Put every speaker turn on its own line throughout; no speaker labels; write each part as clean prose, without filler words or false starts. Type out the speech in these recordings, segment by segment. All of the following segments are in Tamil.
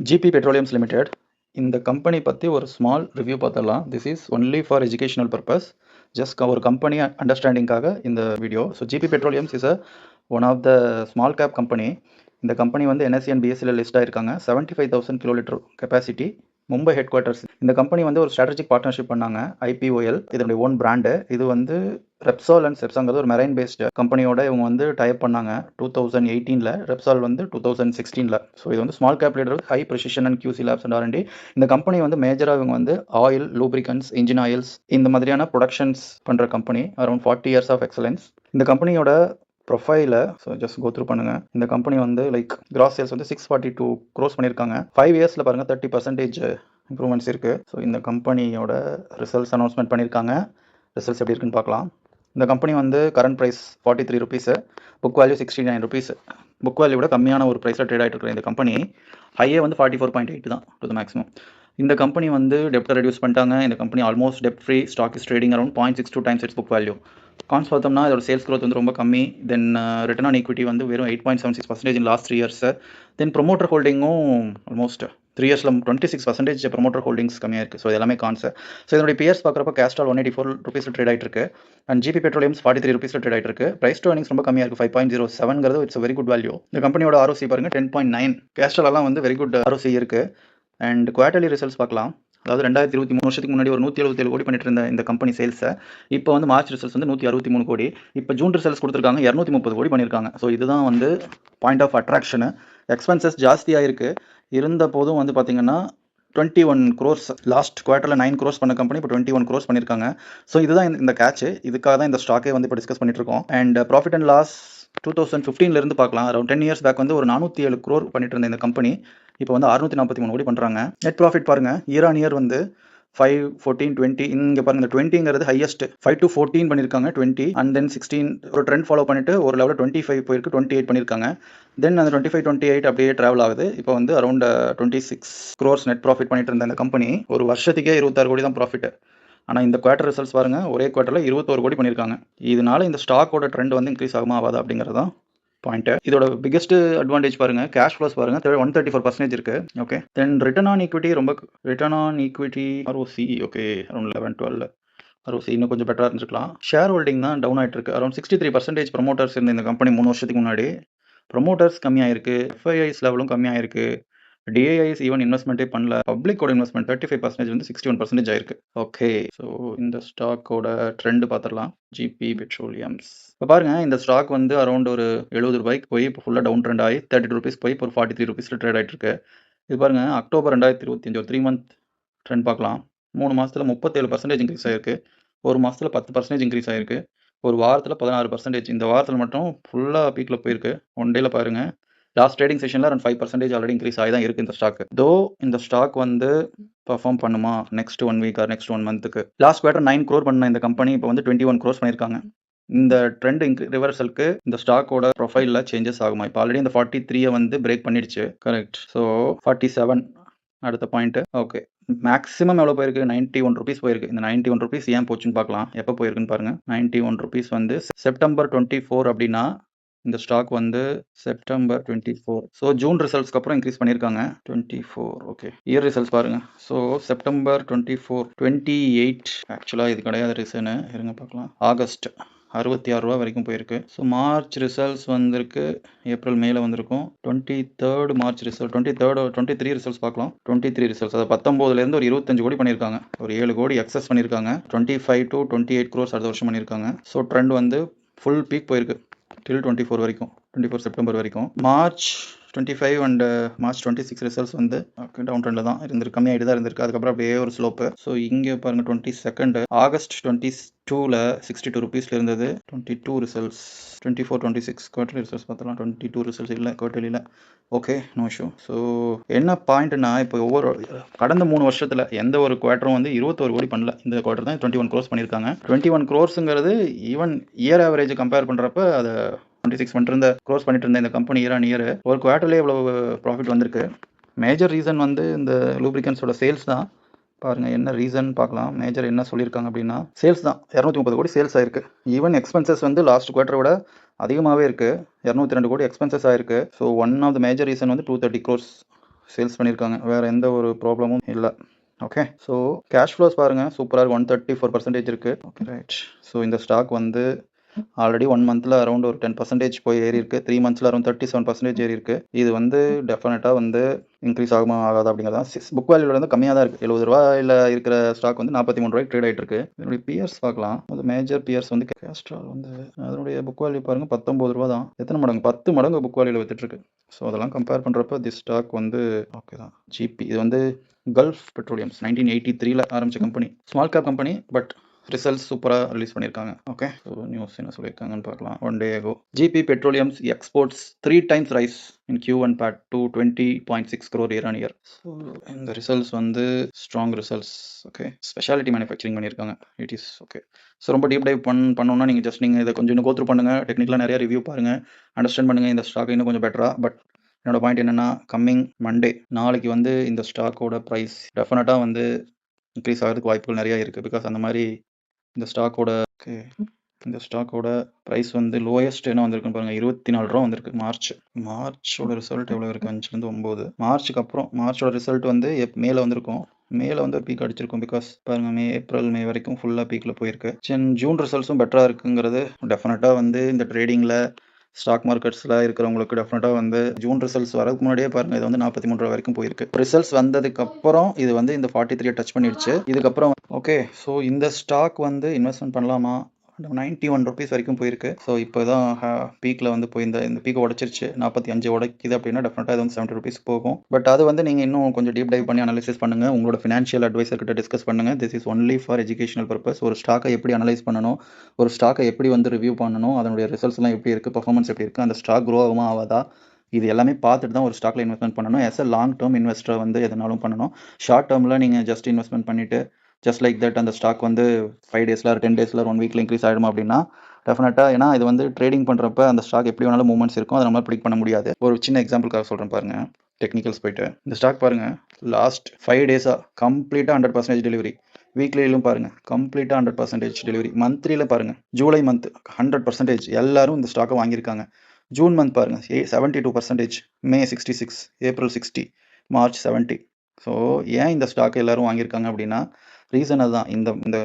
ஜிபி பெட்ரோலியம்ஸ் லிமிடெட் இந்த கம்பெனி பற்றி ஒரு ஸ்மால் ரிவ்யூ பார்த்துடலாம். This is only for educational purpose. Just ஒரு கம்பெனி அண்டர்ஸ்டாண்டிங்காக இந்த video. So GP petroleums is one of the small cap company. இந்த கம்பெனி வந்து NSE and BSEல லிஸ்ட் ஆயிருக்காங்க. 75,000 kilolitre capacity, Mumbai headquarters. இந்த கம்பெனி வந்து ஒரு ஸ்ட்ராட்டஜிக் பார்ட்னர்ஷிப் பண்ணாங்க, IPOL இதனுடைய ஓன் பிராண்டு. இது வந்து ரெப்சால் அண்ட் செப்சாங்கிறது ஒரு மெரைன் பேஸ்டு கம்பெனியோட இவங்க வந்து டைப் பண்ணாங்க 2018ல. ரெப்சால் வந்து 2016ல. ஸோ இது வந்து small cap leader, high precision and QC labs and R&D. இந்த கம்பெனி வந்து மேஜராக இவங்க வந்து ஆயில், லூப்ரிகன்ஸ், இன்ஜின் ஆயில்ஸ் இந்த மாதிரியான ப்ரொடக்ஷன்ஸ் பண்ணுற company. Around 40 years of excellence. இந்த கம்பெனியோட ப்ரொஃபைல ஸோ ஜஸ்ட் கோ த்ரூ பண்ணுங்க. இந்த கம்பெனி வந்து லைக் கிராஸ் சேல்ஸ் வந்து 642 க்ரோஸ் பண்ணியிருக்காங்க. 5 இயர்ஸில் பாருங்கள் 30% இம்ப்ரூவ்மெண்ட்ஸ் இருக்குது. ஸோ இந்த கம்பெனியோட ரிசல்ட்ஸ் அனௌன்ஸ்மெண்ட் பண்ணியிருக்காங்க. ரிசல்ட்ஸ் எப்படி இருக்குன்னு பார்க்கலாம். இந்த கம்பெனி வந்து current price 43 rupees, book value 69 rupees. Book value விட கம்மியான ஒரு ப்ரைஸில் ட்ரேட் ஆகிட்டு இருக்கிற இந்த கம்பெனி ஹையே வந்து 44.8 தான் டு த மேக்ஸிமம். இந்த கம்பெனி வந்து டெப்ட்டை ரெடியூஸ் பண்ணிட்டாங்க. இந்த கம்பெனி ஆல்மோஸ்ட் டெப்ட் free. Stock is trading around 0.62 times its book value. Cons பார்த்தோம்னா இதோட சேல்ஸ் growth வந்து ரொம்ப கம்மி. தென் ரிட்டர்ன் ஆன் ஈக்விட்டி வந்து வெறும் 8.76% in last 3 years. Then promoter ஹோல்டிங்கும் ஆல்மோஸ்ட் 3 yearsல 26% ப்ரொமோட்டர் ஹோல்டிங்ஸ் கம்மியாக இருக்குது. ஸோ எல்லாமே கான்ஸ். ஸோ இதனுடைய பியர்ஸ் பார்க்குறப்ப கேஸ்ட்ரால் 184 ருபீஸில் ட்ரேட் ஆகிட்டு இருக்கு அண்ட் ஜிபி பெட்ரோலியம்ஸ் 43 ருபீஸில் ட்ரேட் ஆகிட்டு இருக்கு. பிரைஸ் டு earnings ரொம்ப கம்மியாக இருக்குது, 5.07ங்கிறது இட்ஸ் வெரி குட் வேல்யூ. இந்த கம்பெனியோட ROC பாருங்க 10.9. கேஸ்ட்ராலெல்லாம் வந்து வெரி குட் ROC இருக்குது. அண்ட் குவார்ட்டர்லி ரிசல்ட்ஸ் பார்க்கலாம். அதாவது 2023 வருஷத்துக்கு முன்னாடி ஒரு 177 கோடி பண்ணிட்டு இருந்த இந்த கம்பெனி சேல்ஸை இப்போ வந்து மார்ச் ரிசல்ட்ஸ் வந்து 163 கோடி. இப்போ ஜூன் ரிசல்ட்ஸ் கொடுத்துருக்காங்க 230 கோடி பண்ணியிருக்காங்க. ஸோ இதுதான் வந்து பாயிண்ட் ஆஃப் அட்ராக்ஷனு. எக்ஸ்பென்சஸ் ஜாஸ்தியாக இருக்குது. இருந்த போதும் வந்து பார்த்தீங்கன்னா 21 crores லாஸ்ட் குவார்ட்டரில் 9 crores பண்ண கம்பெனி இப்போ 21 crores பண்ணியிருக்காங்க. ஸோ இதுதான் இந்த கேட்ச். இதுக்காக தான் இந்த ஸ்டாக்கே வந்து இப்போ டிஸ்கஸ் பண்ணிட்டு இருக்கோம். அண்ட் ப்ராஃபிட் அண்ட் லாஸ் 2015 பார்க்கலாம். அரௌண்ட் 10 years பேக் வந்து ஒரு 407 crore பண்ணிட்டு இருந்த இந்த கம்பெனி இப்போ வந்து 643 கோடி பண்ணுறாங்க. நெட் ப்ராஃபிட் பாருங்கள், இயர் ஆன் இயர் வந்து 5, 14, 20. இங்கே பாருங்க, இந்த 20ங்கிறது ஹையஸ்ட். 5 to 14 பண்ணியிருக்காங்க, 20 அண்ட் தென் 16 ஒரு ட்ரெண்ட் ஃபாலோ பண்ணிட்டு ஒரு லெவலில் 25 போயிருக்கு, 28 பண்ணியிருக்காங்க. தென் அந்த 25, 28 அப்படியே ட்ராவல் ஆகுது. இப்போ வந்து அரௌண்ட் 26 crores நெட் ப்ராஃபிட் பண்ணிட்டு இருந்த இந்த கம்பெனி ஒரு வருஷத்துக்கே 26 கோடி தான் ப்ராஃபிட். ஆனால் இந்த குவார்ட்டர் ரிசல்ட்ஸ் பாருங்க, ஒரே குவார்ட்டரில் 21 கோடி பண்ணியிருக்காங்க. இதனால இந்த ஸ்டாக்கோட ட்ரெண்ட் வந்து இன்க்ரீஸ் ஆகுமா ஆகாதா அப்படிங்கிறது தான் பாயிண்ட். இதோட பிகெஸ்ட் அட்வான்டேஜ் பாருங்க, கேஷ் ஃப்ளோஸ் பாருங்க 134% இருக்கு. Okay, then return on equity ரொம்ப return on equity ROC okay around 11-12. ROC இன்னும் கொஞ்சம் பெட்டராக இருந்துருக்கலாம். ஷேர் ஹோல்டிங் தான் டவுன் ஆகிட்டு இருக்கு. அரௌண்ட் 63% ப்ரொமோட்டர்ஸ் இருந்த இந்த கம்பெனி 3 வருஷத்துக்கு முன்னாடி. ப்ரொமோட்டர்ஸ் கம்மியாயிருக்கு, FIIs லெவலும் கம்மியாயிருக்கு, DIIs ஈவன் இன்வெஸ்ட்மெண்ட்டே பண்ணல. பப்ளிக்கோட இன்வெஸ்ட்மெண்ட் 35% வந்து 61% ஆயிருக்கு. ஓகே, ஸோ இந்த ஸ்டாக்கோட ட்ரெண்ட் பார்த்துடலாம். ஜிபி பெட்ரோலியம்ஸ் இப்போ பாருங்க, இந்த ஸ்டாக் வந்து அரௌண்ட் ஒரு 70 ரூபாய்க்கு போய் இப்போ ஃபுல்லாக டவுன் ட்ரெண்ட் ஆகி 32 ருபீஸ் போய் இப்போ ஒரு 43 ருபீஸில் ட்ரேட் ஆகிட்டு இருக்கு. இது பாருங்க, அக்டோபர் 2025 ஒரு 3 month ட்ரெண்ட் பார்க்கலாம். 3 மாதத்தில் 37% இன்க்ரீஸ் ஆயிருக்கு, ஒரு மாதத்தில் 10% இன்க்ரீஸ் ஆயிருக்கு, ஒரு வாரத்தில் 16%. இந்த வாரத்தில் மட்டும் ஃபுல்லாக பீக்கில் போயிருக்கு. ஒன் டேயில் பாருங்கள், லாஸ்ட் ட்ரேடிங் செஷனில் அரௌண்ட் 5% ஆல்ரெடி இன்க்ரீஸ் ஆகி தான் இருக்குது இந்த ஸ்டாக். தோ இந்த ஸ்டாக் வந்து பர்ஃபார்ம் பண்ணுமா நெக்ஸ்ட் 1 week ஆர் நெக்ஸ்ட் 1 monthக்கு? லாஸ்ட் குவார்ட்டர் 9 crore பண்ண இந்த கம்பெனி இப்போ வந்து 21 crores பண்ணியிருக்காங்க. இந்த ட்ரெண்ட் ரிவர்சலுக்கு இந்த ஸ்டாக்கோட ப்ரொஃபைலில் சேஞ்சஸ் ஆகுமா? இப்போ ஆல்ரெடி இந்த 43 வந்து பிரேக் பண்ணிடுச்சு, கரெக்ட். ஸோ 47 அடுத்த பாயிண்ட். ஓகே, மேக்ஸிமம் எவ்வளோ போயிருக்கு? 91 ருபீஸ் போயிருக்கு. இந்த 91 ருபீஸ் ஏன் போச்சுன்னு பார்க்கலாம். எப்போ போயிருக்குன்னு பாருங்க. 91 ருபீஸ் வந்து செப்டம்பர் 24 அப்படின்னா இந்த ஸ்டாக் வந்து செப்டம்பர் 24. ஸோ ஜூன் ரிசல்ட்ஸ்க்கு அப்புறம் இன்க்ரீஸ் பண்ணியிருக்காங்க 24. ஓகே, இயர் ரிசல்ட்ஸ் பாருங்க. ஸோ செப்டம்பர் 24 28 ஆக்சுவலாக இது கிடையாது ரீசனு, இருங்க பார்க்கலாம். ஆகஸ்ட் 66 ரூபா வரைக்கும் போயிருக்கு. ஸோ மார்ச் ரிசல்ட்ஸ் வந்திருக்கு, ஏப்ரல் மேல வந்திருக்கும். 23rd மார்ச் ரிசல்ட், 23 ரிசல்ட்ஸ் பார்க்கலாம். 23 ரிசல்ட்ஸ், அதாவது 19லேருந்து ஒரு 25 கோடி பண்ணியிருக்காங்க, ஒரு 7 கோடி எக்ஸஸ் பண்ணியிருக்காங்க. 25 to 28 crores அடுத்த வருஷம் பண்ணியிருக்காங்க. ஸோ ட்ரெண்ட் வந்து ஃபுல் பீக் போயிருக்கு till 24 வரைக்கும், 24 செப்டம்பர் வரைக்கும். மார்ச் 25 அண்ட் மார்ச் 26 ரிசல்ட்ஸ் வந்து டவுன் ட்ரெண்டில் தான் இருந்திருக்கு, கம்மியாகிட்டு தான் இருந்திருக்கு. அதுக்கப்புறம் அப்படியே ஒரு ஸ்லோப்பு. ஸோ இங்கே பாருங்கள், 22 ஆகஸ்ட் 22ல் 62 ருபீஸில் இருந்தது. 22 ரிசல்ட்ஸ், 24, 26 குவார்டர்லி ரிசல்ட்ஸ் பார்த்தலாம். 22 ரிசல்ட்ஸ் இல்லை குவார்டர்லியில். Okay, no issue. ஸோ என்ன பாயிண்ட்னா, இப்போ ஒவ்வொரு கடந்த 3 வருஷத்தில் எந்த ஒரு குவார்ட்டரும் வந்து 21 கோடி பண்ணல. இந்த குவார்ட்டர் தான் 21 crores பண்ணியிருக்காங்க. 21 crores even year average compare பண்ணுறப்ப அதை 26 பண்ணிட்டு க்ரோஸ் பண்ணிட்டு இருந்த இந்த கம்பெனி இயர் ஆன் இயர் ஒரு குவார்ட்டர்லேயே இவ்வளோ ப்ராஃபிட் வந்திருக்கு. மேஜர் ரீசன் வந்து இந்த லூப்ரிகன்ஸோட சேல்ஸ் தான். பாருங்கள், என்ன ரீசன் பார்க்கலாம். மேஜர் என்ன சொல்லியிருக்காங்க அப்படின்னா, சேல்ஸ் தான். 230 கோடி சேல்ஸ் ஆயிருக்கு. ஈவன் எக்ஸ்பென்சஸ் வந்து லாஸ்ட் குவார்ட்டரை விட அதிகமாகவே இருக்குது, 202 கோடி எக்ஸ்பென்சஸ் ஆயிருக்கு. So one of the major reason வந்து 230 crores சேல்ஸ் பண்ணியிருக்காங்க. வேறு எந்த ஒரு ப்ராப்ளமும் இல்லை. ஓகே, ஸோ கேஷ் ஃப்ளோஸ் பாருங்கள், சூப்பராக இருக்குது. 134% இருக்குது. Okay right. ஸோ இந்த ஸ்டாக் வந்து ஆல்ரெடி 1 மந்தில் அரௌண்ட் ஒரு 10% போய் ஏறி இருக்குது. 3 மந்த்ஸில் அரௌண்ட் 37% ஏறி இருக்குது. இது வந்து டெஃபினட்டாக வந்து இன்க்ரீஸ் ஆகுமா ஆகாதா அப்படிங்கிறதான். புக் வேல்யூல வந்து கம்மியாக தான் இருக்குது. 70 ரூபாயில் இருக்கிற ஸ்டாக் வந்து 43 ரூபாய்க்கு ட்ரேட் ஆகிட்டு இருக்கு. இதனுடைய பியர்ஸ் பார்க்கலாம். அது மேஜர் பியர்ஸ் வந்து கேஸ்ட்ரால் வந்து அதனுடைய புக் வேல்யூ பாருங்கள் 19 ரூபா தான். எத்தனை மடங்கு? 10 மடங்கு புக் வேல்யூவில் வித்துட்டு இருக்கு. ஸோ அதெல்லாம் கம்பேர் பண்ணுறப்ப தி ஸ்டாக் வந்து ஓகே தான். ஜிபி இது வந்து கல்ஃப் பெட்ரோலியம்ஸ் 1983 ஆரம்பித்த company. Small cap company, but results சூப்பராக ரிலீஸ் பண்ணியிருக்காங்க. ஓகே, ஸோ நியூஸ் என்ன சொல்லியிருக்காங்கன்னு பார்க்கலாம். 1 day ago GP Petroleum's exports 3 times rise in Q1 PAT to 20.6 crore year on year. So இந்த ரிசல்ட்ஸ் வந்து strong results. Okay, speciality manufacturing பண்ணியிருக்காங்க. It is okay. ஸோ ரொம்ப டீப் டைவ் பண்ணணும்னா நீங்கள் இதை கொஞ்சம் இன்னும் கோத்ரூ பண்ணுங்கள். டெக்னிக்கலாக நிறைய ரிவ்யூ பாருங்கள், அண்டர்ஸ்டாண்ட் பண்ணுங்கள் இந்த ஸ்டாக் இன்னும் கொஞ்சம் பெட்டராக. பட் என்னோட பாயிண்ட் என்னென்னா, கம்மிங் மண்டே நாளைக்கு வந்து இந்த ஸ்டாக்கோட ப்ரைஸ் டெஃபினட்டாக வந்து இன்க்ரீஸ் ஆகிறதுக்கு வாய்ப்புகள் நிறையா இருக்குது. பிகாஸ் அந்த மாதிரி இந்த ஸ்டாக்கோட ப்ரைஸ் வந்து லோயஸ்ட் என்ன வந்திருக்குன்னு பாருங்கள், 24 ரூபா வந்திருக்கு. மார்ச்சோட ரிசல்ட் எவ்வளோ இருக்குது? 5லேருந்து 9. மார்ச்சுக்கு அப்புறம் மார்ச்சோட ரிசல்ட் வந்து மேலே வந்திருக்கும். மேலே வந்து ஒரு பீக் அடிச்சிருக்கும். பிகாஸ் பாருங்கள், ஏப்ரல் மே வரைக்கும் ஃபுல்லாக பீக்கில் போயிருக்கு. ஜூன் ரிசல்ட்ஸும் பெட்டராக இருக்குங்கிறது டெஃபினட்டாக வந்து இந்த ட்ரேடிங்கில் ஸ்டாக் மார்க்கெட்ஸில் இருக்கிறவங்களுக்கு டெஃபினட்டாக வந்து ஜூன் ரிசல்ட்ஸ் வரதுக்கு முன்னாடியே பாருங்கள், இது வந்து 43 ரூபா வரைக்கும் போயிருக்கு. ரிசல்ட்ஸ் வந்ததுக்கப்புறம் இது வந்து இந்த 43 டச் பண்ணிடுச்சு. இதுக்கப்புறம் ஓகே, ஸோ இந்த ஸ்டாக் வந்து இன்வெஸ்ட்மெண்ட் பண்ணலாமா? 91 ருபீஸ் வரைக்கும் போயிருக்கு. ஸோ இப்போ தான் பீக்கில் வந்து போய் இந்த பீக்கை உடச்சிருச்சு. 45 உடைக்குது அப்படின்னா டெஃபினட்டாக இது வந்து 70 ருபீஸ் போகும். பட் அது வந்து நீங்கள் இன்னும் கொஞ்சம் டீப் டைவ் பண்ணி அனலைசிஸ் பண்ணுங்கள். உங்களோட ஃபினான்ஷியல் அட்வைசர் கிட்ட டிஸ்கஸ் பண்ணுங்கள். This is only for educational purpose. ஒரு ஸ்டாக்கை எப்படி அனலைஸ் பண்ணணும், ஒரு ஸ்டாக்கை எப்படி வந்து ரிவ்யூ பண்ணணும், அதனுடைய ரிசல்ட்ஸ்லாம் எப்படி இருக்குது, பர்ஃபார்மன்ஸ் எப்படி இருக்குது, அந்த ஸ்டாக் க்ரோ ஆகுமா ஆகாதா, இது எல்லாமே பார்த்துட்டு தான் ஒரு ஸ்டாக்ல இன்வெஸ்ட்மெண்ட் பண்ணணும். As a long term investor வந்து எதனாலும் பண்ணணும். ஷார்ட் டேர்மில் நீங்கள் ஜஸ்ட் இன்வெஸ்ட்மெண்ட் பண்ணிவிட்டு ஜஸ்ட் லைக் தட் அந்த ஸ்டாக் வந்து 5 டேஸில் 10 டேஸில் 1 வீக்கில் இன்க்ரீஸ் ஆகிடுமா அப்படின்னா டெஃபினட்டாக, ஏன்னா இது வந்து ட்ரேடிங் பண்ணுறப்ப அந்த ஸ்டாக் எப்படி வேணாலும் மூவ்மெண்ட்ஸ் இருக்கும், அதை நம்மளால் ப்ரிடிக்ட் பண்ண முடியாது. ஒரு சின்ன எக்ஸாம்பிளுக்காக சொல்கிறேன் பாருங்கள். டெக்னிக்கல்ஸ் போயிட்டு இந்த ஸ்டாக் பாருங்கள், லாஸ்ட் 5 டேஸாக கம்ப்ளீட்டாக 100% டெலிவரி. வீக்லியிலும் பாருங்கள், கம்ப்ளீட்டாக 100% டெலிவரி. மந்த்லியில் பாருங்கள், ஜூலை மந்த் 100% எல்லாரும் இந்த ஸ்டாக்கை வாங்கியிருக்காங்க. ஜூன் மந்த் பாருங்கள் 72%, மே 66, ஏப்ரல் 60, மார்ச் 70. ஸோ ஏன் இந்த ஸ்டாக் எல்லோரும் வாங்கியிருக்காங்க அப்படின்னா ரீசன் அதுதான். இந்த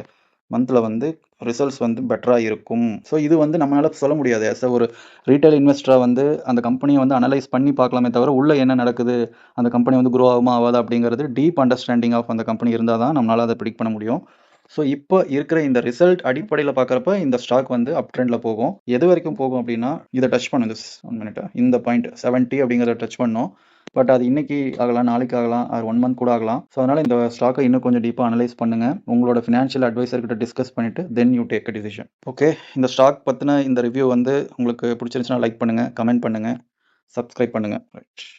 மந்தில் வந்து ரிசல்ட்ஸ் வந்து பெட்டராக இருக்கும். ஸோ இது வந்து நம்மளால் சொல்ல முடியாது. ஆஸ் ஒரு ரீட்டைல் இன்வெஸ்டராக வந்து அந்த கம்பெனியை வந்து அனலைஸ் பண்ணி பார்க்கலாமே தவிர உள்ளே என்ன நடக்குது, அந்த கம்பெனி வந்து க்ரோ ஆகுமா ஆகாதா அப்படிங்கிறது டீப் அண்டர்ஸ்டாண்டிங் ஆஃப் அந்த கம்பெனி இருந்தால் தான் நம்மளால் அதை ப்ரிடிக்ட் பண்ண முடியும். ஸோ இப்போ இருக்கிற இந்த ரிசல்ட் அடிப்படையில் பார்க்குறப்ப இந்த ஸ்டாக் வந்து அப் ட்ரெண்டில் போகும். எது வரைக்கும் போகும் அப்படின்னா இதை டச் பண்ணுது 1 மினிட், இந்த பாயிண்ட் 70 அப்படிங்கிறத டச் பண்ணோம். பட் அது இன்னைக்கு ஆகலாம், நாளைக்கு ஆகலாம், அது 1 மந்த் கூட ஆகலாம். ஸோ அதனால் இந்த ஸ்டாக்கை இன்னும் கொஞ்சம் டீப்பாக அனலைஸ் பண்ணுங்கள். உங்களோட ஃபினான்ஷியல் அட்வைசர் கிட்ட டிஸ்கஸ் பண்ணிவிட்டு then you take a decision. Okay, இந்த ஸ்டாக் பற்றின இந்த ரிவ்யூ வந்து உங்களுக்கு பிடிச்சிருந்துச்சுன்னா லைக் பண்ணுங்கள், கமெண்ட் பண்ணுங்கள், சப்ஸ்கிரைப் பண்ணுங்கள். ரைட்.